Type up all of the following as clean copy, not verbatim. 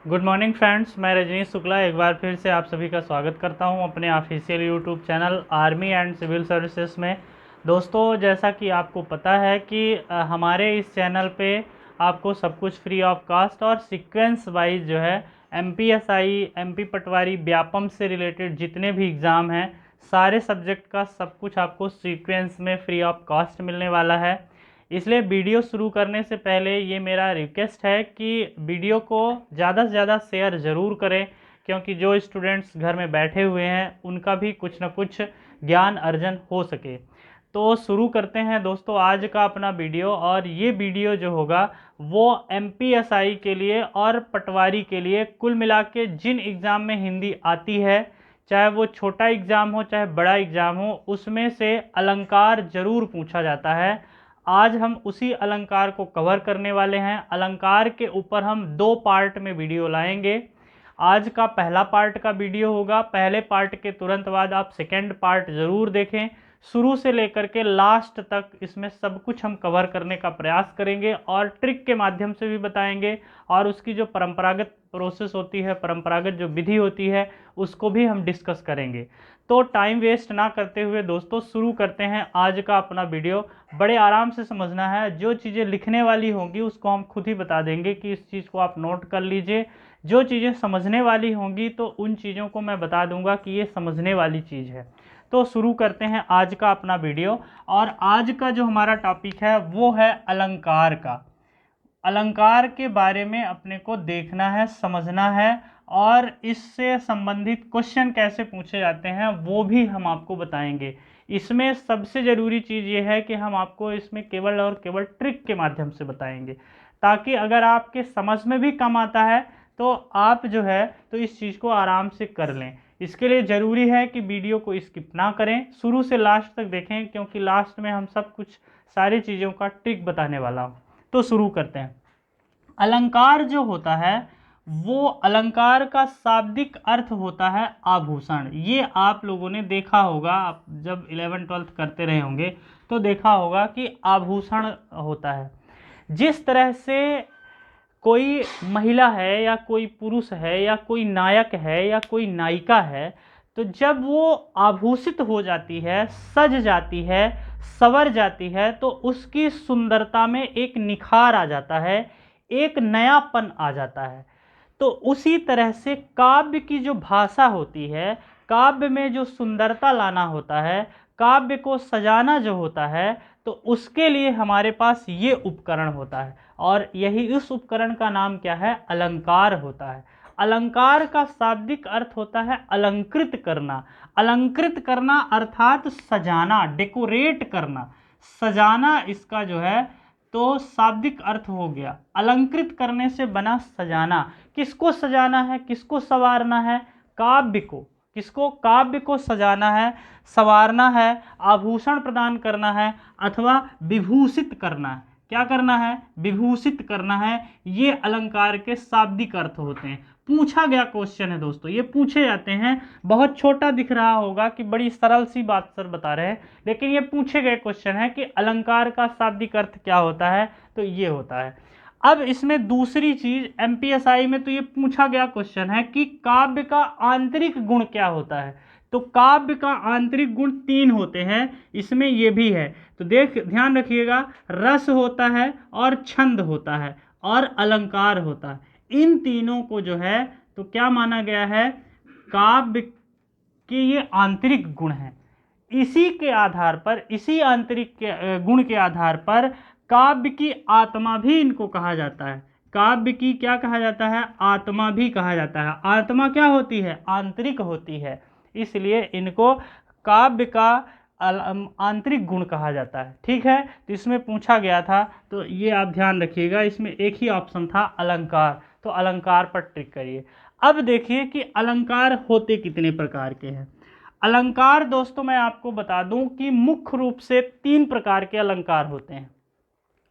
Good morning friends, मैं रजनीश शुक्ला एक बार फिर से आप सभी का स्वागत करता हूं अपने official YouTube channel army and civil services में। दोस्तों, जैसा कि आपको पता है कि हमारे इस चैनल पे आपको सब कुछ फ्री ऑफ कास्ट और सीक्वेंस वाइज जो है एमपीएसआई, एमपी पटवारी, व्यापम से रिलेटेड जितने भी एग्ज़ाम हैं सारे सब्जेक्ट का सब कुछ आपको सीक्वेंस में फ्री ऑफ कास्ट मिलने वाला है। इसलिए वीडियो शुरू करने से पहले ये मेरा रिक्वेस्ट है कि वीडियो को ज़्यादा से ज़्यादा शेयर ज़रूर करें, क्योंकि जो स्टूडेंट्स घर में बैठे हुए हैं उनका भी कुछ ना कुछ ज्ञान अर्जन हो सके। तो शुरू करते हैं दोस्तों आज का अपना वीडियो। और ये वीडियो जो होगा वो एमपीएसआई के लिए और पटवारी के लिए, कुल मिला के जिन एग्ज़ाम में हिंदी आती है, चाहे वो छोटा एग्ज़ाम हो चाहे बड़ा एग्ज़ाम हो, उसमें से अलंकार ज़रूर पूछा जाता है। आज हम उसी अलंकार को कवर करने वाले हैं। अलंकार के ऊपर हम 2 पार्ट में वीडियो लाएंगे। आज का पहला पार्ट का वीडियो होगा, पहले पार्ट के तुरंत बाद आप सेकेंड पार्ट ज़रूर देखें। शुरू से लेकर के लास्ट तक इसमें सब कुछ हम कवर करने का प्रयास करेंगे और ट्रिक के माध्यम से भी बताएंगे, और उसकी जो परंपरागत प्रोसेस होती है, परंपरागत जो विधि होती है, उसको भी हम डिस्कस करेंगे। तो टाइम वेस्ट ना करते हुए दोस्तों शुरू करते हैं आज का अपना वीडियो। बड़े आराम से समझना है, जो चीज़ें लिखने वाली होंगी उसको हम खुद ही बता देंगे कि इस चीज़ को आप नोट कर लीजिए। जो चीज़ें समझने वाली होंगी तो उन चीज़ों को मैं बता दूंगा कि ये समझने वाली चीज़ है। तो शुरू करते हैं आज का अपना वीडियो। और आज का जो हमारा टॉपिक है वो है अलंकार का। अलंकार के बारे में अपने को देखना है, समझना है, और इससे संबंधित क्वेश्चन कैसे पूछे जाते हैं वो भी हम आपको बताएंगे। इसमें सबसे ज़रूरी चीज़ ये है कि हम आपको इसमें केवल और केवल ट्रिक के माध्यम से बताएंगे, ताकि अगर आपके समझ में भी कम आता है तो आप जो है तो इस चीज़ को आराम से कर लें। इसके लिए ज़रूरी है कि वीडियो को स्किप ना करें, शुरू से लास्ट तक देखें, क्योंकि लास्ट में हम सब कुछ सारी चीज़ों का ट्रिक बताने वाला हूँ। तो शुरू करते हैं। अलंकार जो होता है वो अलंकार का शाब्दिक अर्थ होता है आभूषण। ये आप लोगों ने देखा होगा, आप जब 11वीं 12वीं करते रहे होंगे तो देखा होगा कि आभूषण होता है। जिस तरह से कोई महिला है या कोई पुरुष है या कोई नायक है या कोई नायिका है, तो जब वो आभूषित हो जाती है, सज जाती है, संवर जाती है, तो उसकी सुंदरता में एक निखार आ जाता है, एक नयापन आ जाता है। तो उसी तरह से काव्य की जो भाषा होती है, काव्य में जो सुंदरता लाना होता है, काव्य को सजाना जो होता है, तो उसके लिए हमारे पास ये उपकरण होता है, और यही उस उपकरण का नाम क्या है? अलंकार होता है। अलंकार का शाब्दिक अर्थ होता है अलंकृत करना। अलंकृत करना अर्थात सजाना, डेकोरेट करना, सजाना, इसका जो है तो शाब्दिक अर्थ हो गया। अलंकृत करने से बना सजाना। किसको सजाना है, किसको संवारना है? काव्य को। किसको? काव्य को सजाना है, संवारना है, आभूषण प्रदान करना है, अथवा विभूषित करना है। क्या करना है? विभूषित करना है। ये अलंकार के शाब्दिक अर्थ होते हैं। पूछा गया क्वेश्चन है दोस्तों, ये पूछे जाते हैं। बहुत छोटा दिख रहा होगा कि बड़ी सरल सी बात सर बता रहे हैं, लेकिन ये पूछे गए क्वेश्चन है कि अलंकार का शाब्दिक अर्थ क्या होता है, तो ये होता है। अब इसमें दूसरी चीज, एमपीएसआई में तो ये पूछा गया क्वेश्चन है कि काव्य का आंतरिक गुण क्या होता है। तो काव्य का आंतरिक गुण 3 होते हैं, इसमें ये भी है। तो ध्यान रखिएगा, रस होता है और छंद होता है और अलंकार होता है। इन तीनों को जो है तो क्या माना गया है? काव्य के ये आंतरिक गुण हैं। इसी के आधार पर, इसी आंतरिक गुण के आधार पर काव्य की आत्मा भी इनको कहा जाता है। काव्य की क्या कहा जाता है? आत्मा भी कहा जाता है। आत्मा क्या होती है? आंतरिक होती है। इसलिए इनको काव्य का आंतरिक गुण कहा जाता है। ठीक है, तो इसमें पूछा गया था, तो ये आप ध्यान रखिएगा। इसमें एक ही ऑप्शन था अलंकार, तो अलंकार पर टिक करिए। अब देखिए कि अलंकार होते कितने प्रकार के हैं। अलंकार दोस्तों मैं आपको बता दूं कि मुख्य रूप से 3 प्रकार के अलंकार होते हैं।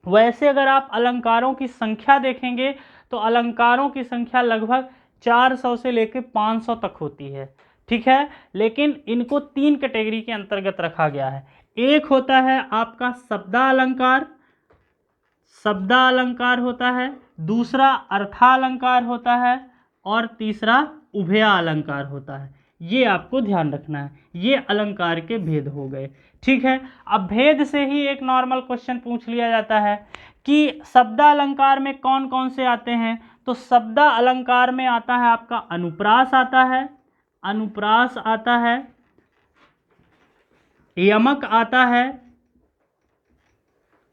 वैसे अगर आप अलंकारों की संख्या देखेंगे तो अलंकारों की संख्या लगभग 400 से लेकर 500 तक होती है। ठीक है, लेकिन इनको 3 कैटेगरी के अंतर्गत रखा गया है। एक होता है आपका शब्दालंकार, शब्दालंकार होता है। दूसरा अर्थालंकार होता है, और तीसरा उभया अलंकार होता है। ये आपको ध्यान रखना है, ये अलंकार के भेद हो गए। ठीक है, अब भेद से ही एक नॉर्मल क्वेश्चन पूछ लिया जाता है कि शब्दालंकार में कौन कौन से आते हैं। तो शब्दालंकार में आता है आपका अनुप्रास आता है, अनुप्रास आता है, यमक आता है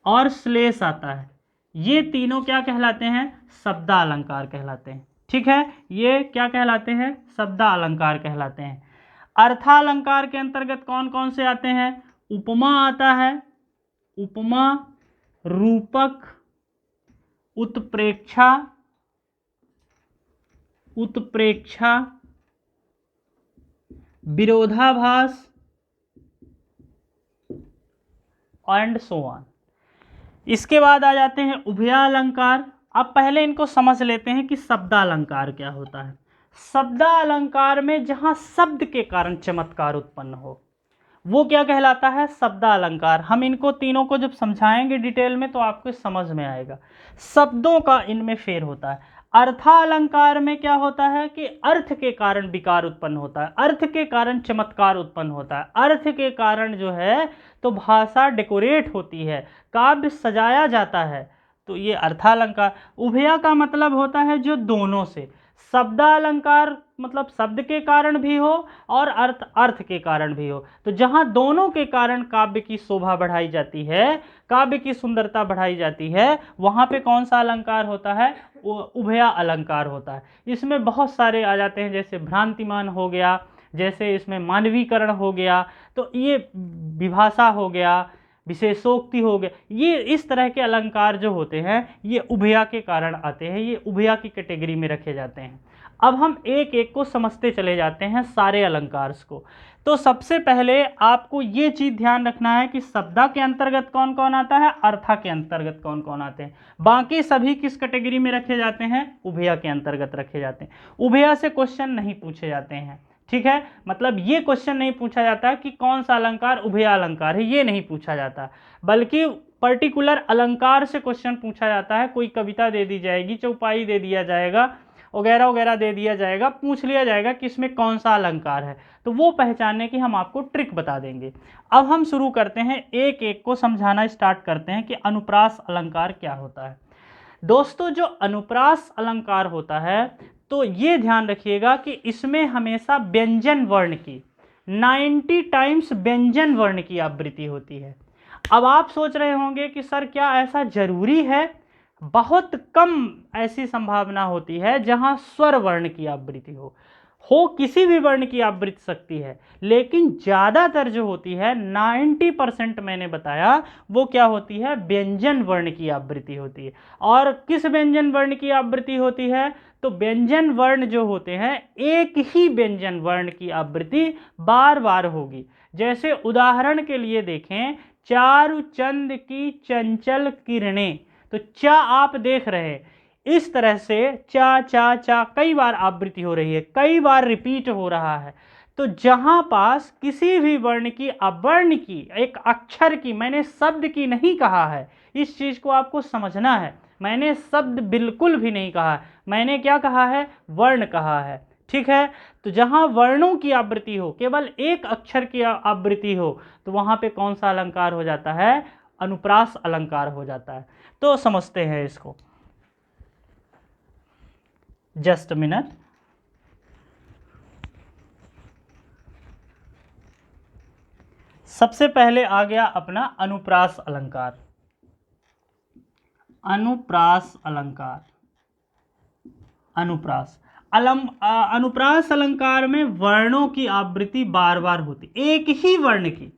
और श्लेष आता है। ये तीनों क्या कहलाते हैं? शब्दालंकार कहलाते हैं। ठीक है, ये क्या कहलाते हैं? शब्दालंकार कहलाते हैं। अर्थालंकार के अंतर्गत कौन कौन से आते हैं? उपमा आता है, उपमा, रूपक, उत्प्रेक्षा, उत्प्रेक्षा, विरोधाभास एंड सो ऑन। इसके बाद आ जाते हैं उभयालंकार। अब पहले इनको समझ लेते हैं कि शब्दालंकार क्या होता है। शब्दालंकार में जहां शब्द के कारण चमत्कार उत्पन्न हो वो क्या कहलाता है? शब्दालंकार। हम इनको तीनों को जब समझाएंगे डिटेल में तो आपको समझ में आएगा। शब्दों का इनमें फेर होता है। अर्थालंकार में क्या होता है कि अर्थ के कारण विकार उत्पन्न होता है, अर्थ के कारण चमत्कार उत्पन्न होता है, अर्थ के कारण जो है तो भाषा डेकोरेट होती है, काव्य सजाया जाता है। तो ये अर्थालंकार। उभया का मतलब होता है जो दोनों से। शब्दालंकार मतलब शब्द के कारण भी हो और अर्थ के कारण भी हो। तो जहां दोनों के कारण काव्य की शोभा बढ़ाई जाती है, काव्य की सुंदरता बढ़ाई जाती है, वहां पे कौन सा अलंकार होता है? उभया अलंकार होता है। इसमें बहुत सारे आ जाते हैं, जैसे भ्रांतिमान हो गया, जैसे इसमें मानवीकरण हो गया, तो ये विभाषा हो गया, विशेषोक्ति हो गया। ये इस तरह के अलंकार जो होते हैं ये उभया के कारण आते हैं, ये उभया की कैटेगरी में रखे जाते हैं। अब हम एक एक को समझते चले जाते हैं सारे अलंकार को। तो सबसे पहले आपको ये चीज़ ध्यान रखना है कि शब्दा के अंतर्गत कौन कौन आता है, अर्था के अंतर्गत कौन कौन आते हैं। बाकी सभी किस कैटेगरी में रखे जाते हैं? उभया के अंतर्गत रखे जाते हैं। उभया से क्वेश्चन नहीं पूछे जाते हैं। ठीक है, मतलब ये क्वेश्चन नहीं पूछा जाता कि कौन सा अलंकार उभया अलंकार है, ये नहीं पूछा जाता, बल्कि पर्टिकुलर अलंकार से क्वेश्चन पूछा जाता है। कोई कविता दे दी जाएगी, चौपाई दे दिया जाएगा, वगैरह वगैरह दे दिया जाएगा, पूछ लिया जाएगा कि इसमें कौन सा अलंकार है, तो वो पहचानने की हम आपको ट्रिक बता देंगे। अब हम शुरू करते हैं, एक एक को समझाना स्टार्ट करते हैं कि अनुप्रास अलंकार क्या होता है। दोस्तों, जो अनुप्रास अलंकार होता है तो ये ध्यान रखिएगा कि इसमें हमेशा व्यंजन वर्ण की 90 टाइम्स व्यंजन वर्ण की आवृत्ति होती है। अब आप सोच रहे होंगे कि सर क्या ऐसा जरूरी है? बहुत कम ऐसी संभावना होती है जहां स्वर वर्ण की आवृत्ति हो किसी भी वर्ण की आवृत्ति सकती है, लेकिन ज़्यादातर जो होती है 90% मैंने बताया वो क्या होती है? व्यंजन वर्ण की आवृत्ति होती है। और किस व्यंजन वर्ण की आवृत्ति होती है? तो व्यंजन वर्ण जो होते हैं एक ही व्यंजन वर्ण की आवृत्ति बार बार होगी। जैसे उदाहरण के लिए देखें, चारु चंद की चंचल किरणें, तो चा आप देख रहे हैं इस तरह से चा चा चा कई बार आवृत्ति हो रही है, कई बार रिपीट हो रहा है। तो जहां पास किसी भी वर्ण की अवर्ण की, एक अक्षर की, मैंने शब्द की नहीं कहा है, इस चीज को आपको समझना है। मैंने शब्द बिल्कुल भी नहीं कहा, मैंने क्या कहा है? वर्ण कहा है। ठीक है, तो जहां वर्णों की आवृत्ति हो, केवल एक अक्षर की आवृत्ति हो, तो वहां पे कौन सा अलंकार हो जाता है? अनुप्रास अलंकार हो जाता है। तो समझते हैं इसको, जस्ट मिनट। सबसे पहले आ गया अपना अनुप्रास अलंकार। अनुप्रास अलंकार, अनुप्रास अनुप्रास अलंकार में वर्णों की आवृत्ति बार बार होती, एक ही वर्ण की,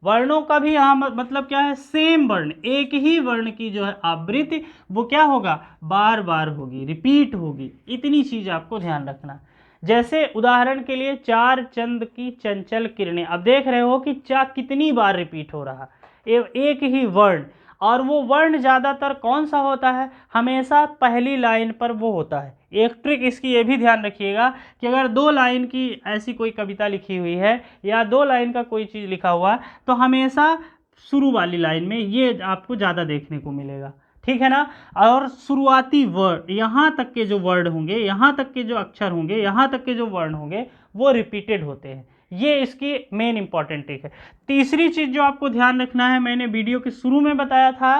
वर्णों का भी यहाँ मतलब क्या है? सेम वर्ण, एक ही वर्ण की जो है आवृत्ति वो क्या होगा? बार बार होगी, रिपीट होगी। इतनी चीज आपको ध्यान रखना। जैसे उदाहरण के लिए चार चंद की चंचल किरणें, अब देख रहे हो कि चा कितनी बार रिपीट हो रहा, एक ही वर्ण, और वो वर्ण ज़्यादातर कौन सा होता है? हमेशा पहली लाइन पर वो होता है। एक ट्रिक इसकी ये भी ध्यान रखिएगा कि अगर 2 लाइन की ऐसी कोई कविता लिखी हुई है या 2 लाइन का कोई चीज़ लिखा हुआ है तो हमेशा शुरू वाली लाइन में ये आपको ज़्यादा देखने को मिलेगा। ठीक है ना। और शुरुआती वर्ड, यहाँ तक के जो वर्ड होंगे, यहाँ तक के जो अक्षर होंगे, यहाँ तक के जो वर्ण होंगे वो रिपीटेड होते हैं। ये इसकी मेन इंपॉर्टेंट ट्रिक है। तीसरी चीज़ जो आपको ध्यान रखना है, मैंने वीडियो के शुरू में बताया था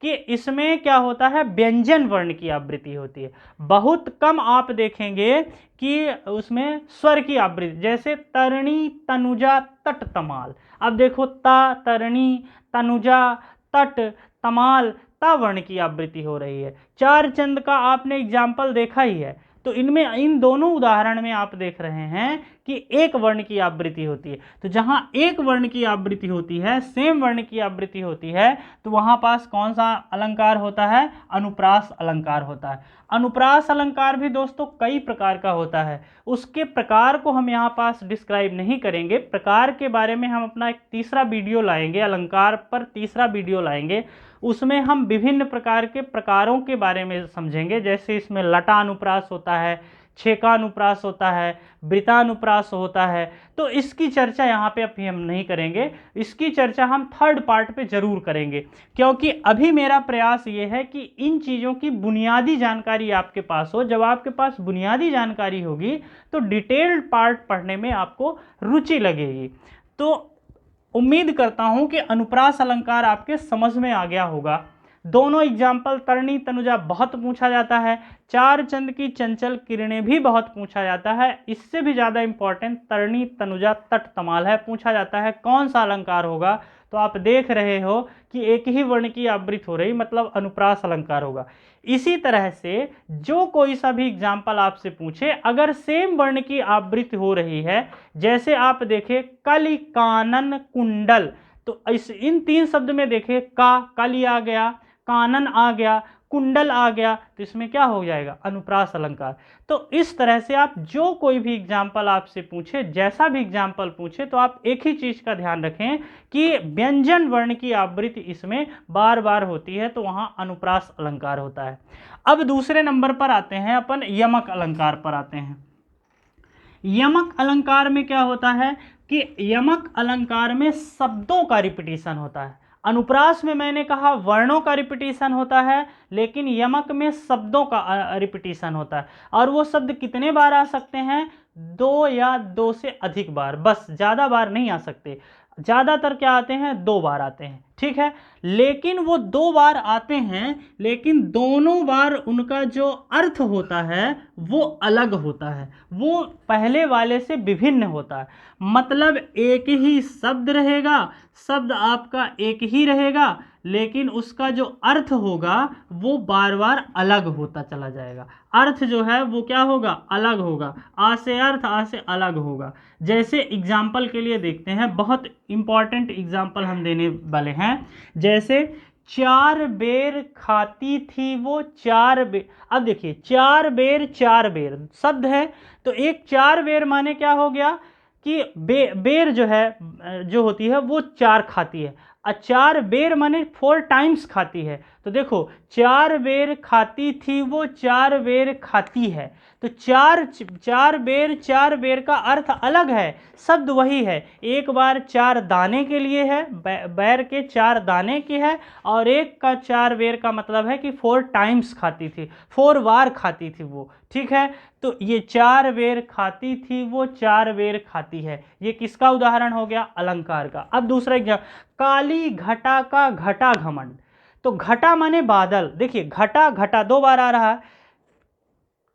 कि इसमें क्या होता है, व्यंजन वर्ण की आवृत्ति होती है। बहुत कम आप देखेंगे कि उसमें स्वर की आवृत्ति, जैसे तरणी, तनुजा, तट, तमाल। अब देखो ता, तरणी, तनुजा, तट, तमाल, ता वर्ण की आवृत्ति हो रही है। चार चंद का आपने एग्जाम्पल देखा ही है। तो इनमें, इन दोनों उदाहरण में आप देख रहे हैं कि एक वर्ण की आवृत्ति होती है। तो जहां एक वर्ण की आवृत्ति होती है, सेम वर्ण की आवृत्ति होती है, तो वहां पास कौन सा अलंकार होता है, अनुप्रास अलंकार होता है। अनुप्रास अलंकार भी दोस्तों कई प्रकार का होता है। उसके प्रकार को हम यहाँ पास डिस्क्राइब नहीं करेंगे। प्रकार के बारे में हम अपना एक तीसरा वीडियो लाएंगे, अलंकार पर तीसरा वीडियो लाएंगे। उसमें हम विभिन्न प्रकार के प्रकारों के बारे में समझेंगे। जैसे इसमें लटा अनुप्रास होता है, छेका अनुप्रास होता है, वृता अनुप्रास होता है। तो इसकी चर्चा यहाँ पे अभी हम नहीं करेंगे। इसकी चर्चा हम थर्ड पार्ट पे जरूर करेंगे, क्योंकि अभी मेरा प्रयास ये है कि इन चीज़ों की बुनियादी जानकारी आपके पास हो। जब आपके पास बुनियादी जानकारी होगी तो डिटेल्ड पार्ट पढ़ने में आपको रुचि लगेगी। तो उम्मीद करता हूं कि अनुप्रास अलंकार आपके समझ में आ गया होगा। दोनों एग्जाम्पल, तरणी, तनुजा बहुत पूछा जाता है। चार चंद की चंचल किरणें भी बहुत पूछा जाता है। इससे भी ज़्यादा इंपॉर्टेंट तरणी, तनुजा, तट, तमाल है, पूछा जाता है कौन सा अलंकार होगा। तो आप देख रहे हो कि एक ही वर्ण की आवृत्ति हो रही, मतलब अनुप्रास अलंकार होगा। इसी तरह से जो कोई सा भी एग्जाम्पल आपसे पूछे, अगर सेम वर्ण की आवृत्ति हो रही है, जैसे आप देखें कलि, कानन, कुंडल, तो इन तीन शब्द में देखें कलि आ गया, कानन आ गया, कुंडल आ गया, तो इसमें क्या हो जाएगा, अनुप्रास अलंकार। तो इस तरह से आप जो कोई भी एग्जाम्पल आपसे पूछे, जैसा भी एग्जाम्पल पूछे, तो आप एक ही चीज का ध्यान रखें कि व्यंजन वर्ण की आवृत्ति इसमें बार बार होती है, तो वहां अनुप्रास अलंकार होता है। अब दूसरे नंबर पर आते हैं, अपन यमक अलंकार पर आते हैं। यमक अलंकार में क्या होता है कि यमक अलंकार में शब्दों का रिपीटिशन होता है। अनुप्रास में मैंने कहा वर्णों का रिपीटिशन होता है, लेकिन यमक में शब्दों का रिपीटिशन होता है। और वो शब्द कितने बार आ सकते हैं, दो या दो से अधिक बार, बस ज़्यादा बार नहीं आ सकते। ज़्यादातर क्या आते हैं, दो बार आते हैं, ठीक है। लेकिन वो दो बार आते हैं, लेकिन दोनों बार उनका जो अर्थ होता है वो अलग होता है, वो पहले वाले से विभिन्न होता है। मतलब एक ही शब्द रहेगा, शब्द आपका एक ही रहेगा, लेकिन उसका जो अर्थ होगा वो बार बार अलग होता चला जाएगा। अर्थ जो है वो क्या होगा, अलग होगा। आ से अर्थ, आ से अलग होगा। जैसे एग्जाम्पल के लिए देखते हैं, बहुत इंपॉर्टेंट एग्जाम्पल हम देने वाले हैं। जैसे चार बेर खाती थी वो चार बेर। अब देखिए चार बेर शब्द है, तो एक चार बेर माने क्या हो गया कि बेर जो है, जो होती है वो चार खाती है। चार बेर माने 4 टाइम्स खाती है। तो देखो चार बेर खाती थी वो चार बेर खाती है। तो चार बेर का अर्थ अलग है, शब्द वही है। एक बार चार दाने के लिए है, बैर के चार दाने की है, और एक का चार बेर का मतलब है कि 4 टाइम्स खाती थी, 4 बार खाती थी वो, ठीक है। तो ये चार बेर खाती थी वो चार बेर खाती है, ये किसका उदाहरण हो गया, अलंकार का। अब दूसरा एग्जाम्पल, काली घटा का घटा घमंड। तो घटा माने बादल, देखिए घटा घटा 2 बार आ रहा है।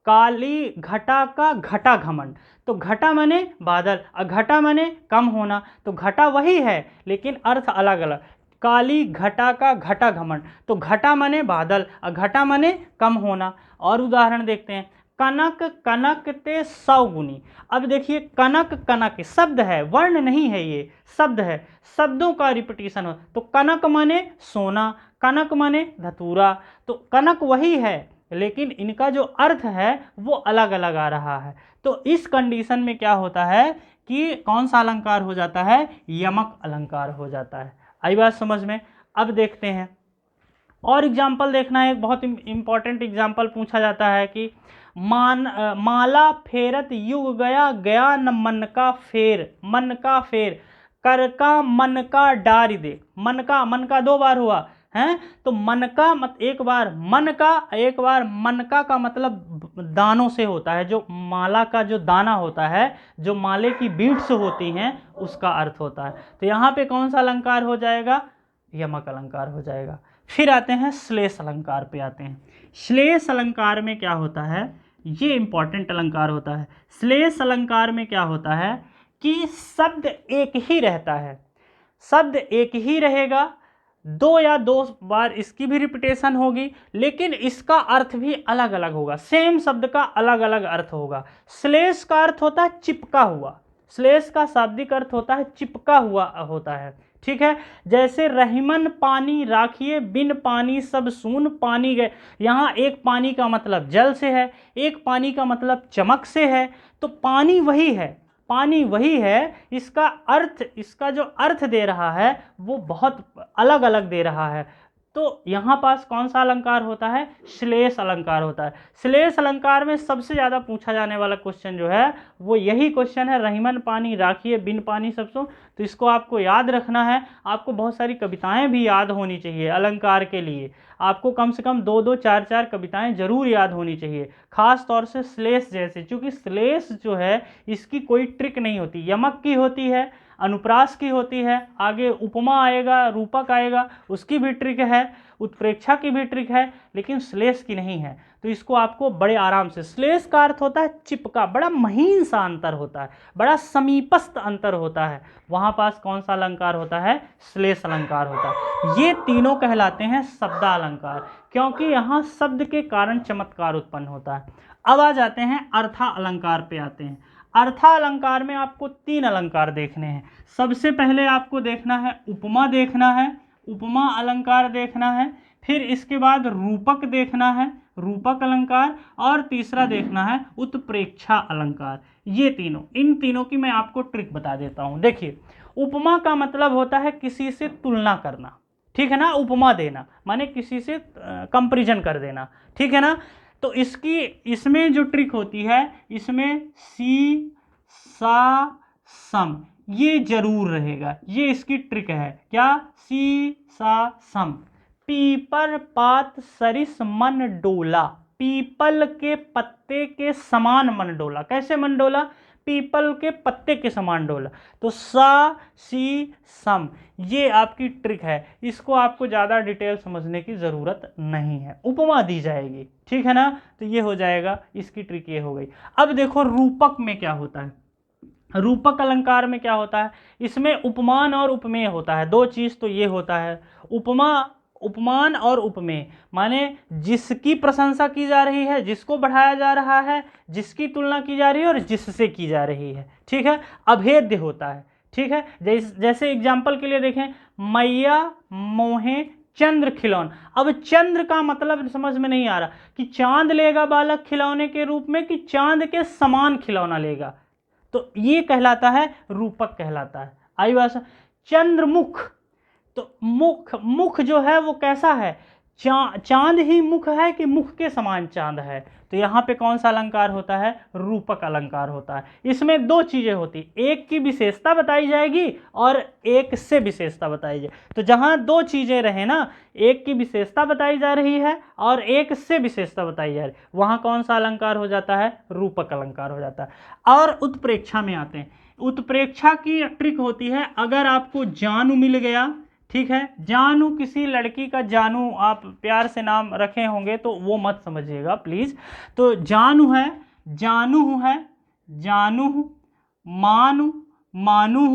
काली घटा का घटा घमंड, तो घटा माने बादल और घटा माने कम होना, तो घटा वही है लेकिन अर्थ अलग अलग। काली घटा का घटा घमंड, तो घटा माने बादल और घटा माने कम होना। और उदाहरण देखते हैं, कनक कनक ते 100 गुनी। अब देखिए कनक कनक शब्द है, वर्ण नहीं है, ये शब्द है, शब्दों का रिपीटिशन हो। तो कनक माने सोना, कनक माने धतूरा, तो कनक वही है लेकिन इनका जो अर्थ है वो अलग अलग आ रहा है। तो इस कंडीशन में क्या होता है कि कौन सा अलंकार हो जाता है, यमक अलंकार हो जाता है। आई बात समझ में। अब देखते हैं और एग्जाम्पल देखना है। एक बहुत इंपॉर्टेंट एग्जाम्पल पूछा जाता है कि माला फेरत युग गया, गया न मन का फेर, मन का फेर, कर का मन का डारी दे। मन का 2 बार हुआ, हैं। तो मन का एक बार मन का, एक बार मनका का मतलब दानों से होता है, जो माला का जो दाना होता है, जो माले की बीड्स होती हैं, उसका अर्थ होता है। तो यहाँ पे कौन सा अलंकार हो जाएगा? यमक अलंकार हो जाएगा। फिर आते हैं श्लेष अलंकार पे आते हैं। श्लेष अलंकार में क्या होता है? ये इंपॉर्टेंट अलंकार होता है। श्लेष अलंकार में क्या होता है कि शब्द एक ही रहता है, शब्द एक ही रहेगा, दो या दो बार इसकी भी रिपीटेशन होगी, लेकिन इसका अर्थ भी अलग अलग होगा, सेम शब्द का अलग अलग अर्थ होगा। श्लेष का अर्थ होता है चिपका हुआ, श्लेष का शाब्दिक अर्थ होता है चिपका हुआ होता है, ठीक है। जैसे रहीमन पानी राखिए, बिन पानी सब सून पानी गए। यहाँ एक पानी का मतलब जल से है, एक पानी का मतलब चमक से है। तो पानी वही है, पानी वही है, इसका अर्थ, इसका जो अर्थ दे रहा है वो बहुत अलग अलग दे रहा है। तो यहाँ पास कौन सा अलंकार होता है? श्लेष अलंकार होता है। श्लेष अलंकार में सबसे ज़्यादा पूछा जाने वाला क्वेश्चन जो है वो यही क्वेश्चन है, रहीमन पानी राखिए, बिन पानी सब सो। तो इसको आपको याद रखना है। आपको बहुत सारी कविताएं भी याद होनी चाहिए अलंकार के लिए, आपको कम से कम 2-2, 4-4 कविताएं जरूर याद होनी चाहिए, खास तौर से श्लेष जैसे, क्योंकि श्लेष जो है इसकी कोई ट्रिक नहीं होती, यमक की होती है, अनुप्रास की होती है, आगे उपमा आएगा, रूपक आएगा, उसकी भी ट्रिक है, उत्प्रेक्षा की भी ट्रिक है, लेकिन श्लेष की नहीं है। तो इसको आपको बड़े आराम से, श्लेष का अर्थ होता है चिपका, बड़ा महीन सा अंतर होता है, बड़ा समीपस्थ अंतर होता है। वहाँ पास कौन सा अलंकार होता है? श्लेष अलंकार होता है। ये तीनों कहलाते हैं शब्दालंकार, क्योंकि यहाँ शब्द के कारण चमत्कार उत्पन्न होता है। अब आ जाते हैं अर्था अलंकार पे आते हैं। अर्था अलंकार में आपको 3 अलंकार देखने हैं। सबसे पहले आपको देखना है उपमा, देखना है उपमा अलंकार देखना है, फिर इसके बाद रूपक देखना है, रूपक अलंकार, और तीसरा देखना है उत्प्रेक्षा अलंकार। ये तीनों, इन तीनों की मैं आपको ट्रिक बता देता हूँ। देखिए, उपमा का मतलब होता है किसी से तुलना करना, ठीक है ना, उपमा देना माने किसी से कंपैरिजन कर देना, ठीक है ना। तो इसमें जो ट्रिक होती है, इसमें सी सा सम ये जरूर रहेगा, ये इसकी ट्रिक है। क्या? सी सा सम। पीपर पात सरिस मन डोला, पीपल के पत्ते के समान मन डोला। कैसे मन डोला? पीपल के पत्ते के समान डोला। तो सा सी सम ये आपकी ट्रिक है, इसको आपको ज़्यादा डिटेल समझने की ज़रूरत नहीं है, उपमा दी जाएगी, ठीक है ना। तो ये हो जाएगा, इसकी ट्रिक ये हो गई। अब देखो रूपक में क्या होता है। रूपक अलंकार में क्या होता है? इसमें उपमान और उपमेय होता है, 2 चीज़ तो ये होता है। उपमान और उपमेय माने जिसकी प्रशंसा की जा रही है, जिसको बढ़ाया जा रहा है, जिसकी तुलना की जा रही है और जिससे की जा रही है, ठीक है। अभेद्य होता है, ठीक है। जैसे एग्जाम्पल के लिए देखें, मैया मोहे चंद्र खिलौन। अब चंद्र का मतलब समझ में नहीं आ रहा कि चांद लेगा बालक खिलौने के रूप में कि चांद के समान खिलौना लेगा, तो ये कहलाता है रूपक कहलाता है। आई बात। चंद्रमुख, तो मुख जो है वो कैसा है? चांद ही मुख है कि मुख के समान चांद है? तो यहाँ पे कौन सा अलंकार होता है? रूपक अलंकार होता है। इसमें 2 चीजें होती, एक की विशेषता बताई जाएगी और एक से विशेषता बताई जाए। तो जहाँ 2 चीजें रहे ना, एक की विशेषता बताई जा रही है और एक से विशेषता बताई जा रही है, वहाँ कौन सा अलंकार हो जाता है? रूपक अलंकार हो जाता है। और उत्प्रेक्षा में आते हैं। उत्प्रेक्षा की ट्रिक होती है, अगर आपको जानू मिल गया, ठीक है, जानू किसी लड़की का जानू आप प्यार से नाम रखे होंगे तो वो मत समझिएगा प्लीज़। तो जानू है, जानू है, जानू, मानु, मानु,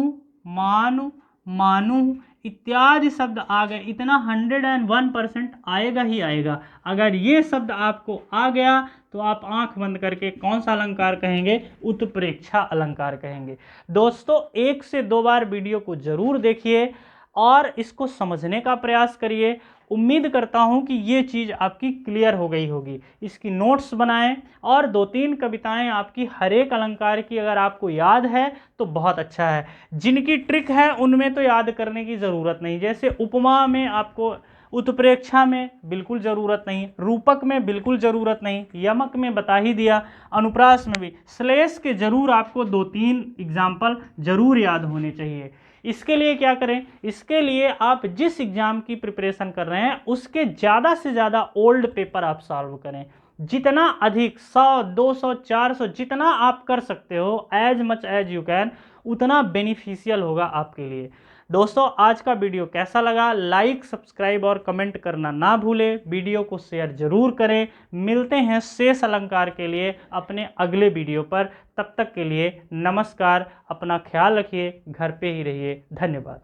मानु, मानु इत्यादि शब्द आ गए। इतना 101% आएगा ही आएगा। अगर ये शब्द आपको आ गया तो आप आंख बंद करके कौन सा अलंकार कहेंगे? उत्प्रेक्षा अलंकार कहेंगे। दोस्तों 1 से 2 बार वीडियो को जरूर देखिए और इसको समझने का प्रयास करिए। उम्मीद करता हूँ कि ये चीज़ आपकी क्लियर हो गई होगी। इसकी नोट्स बनाएं और 2-3 कविताएं आपकी हर एक अलंकार की अगर आपको याद है तो बहुत अच्छा है। जिनकी ट्रिक है उनमें तो याद करने की ज़रूरत नहीं, जैसे उपमा में आपको, उत्प्रेक्षा में बिल्कुल ज़रूरत नहीं, रूपक में बिल्कुल ज़रूरत नहीं, यमक में बता ही दिया, अनुप्रास में भी। श्लेष के जरूर आपको 2-3 एग्जाम्पल जरूर याद होने चाहिए। इसके लिए क्या करें, इसके लिए आप जिस एग्जाम की प्रिपरेशन कर रहे हैं उसके ज़्यादा से ज़्यादा ओल्ड पेपर आप सॉल्व करें। जितना अधिक 100, 200, 400 जितना आप कर सकते हो, as much as you can, उतना बेनिफिशियल होगा आपके लिए। दोस्तों, आज का वीडियो कैसा लगा? लाइक, सब्सक्राइब और कमेंट करना ना भूलें। वीडियो को शेयर जरूर करें। मिलते हैं शेष अलंकार के लिए अपने अगले वीडियो पर। तब तक के लिए नमस्कार। अपना ख्याल रखिए, घर पे ही रहिए। धन्यवाद।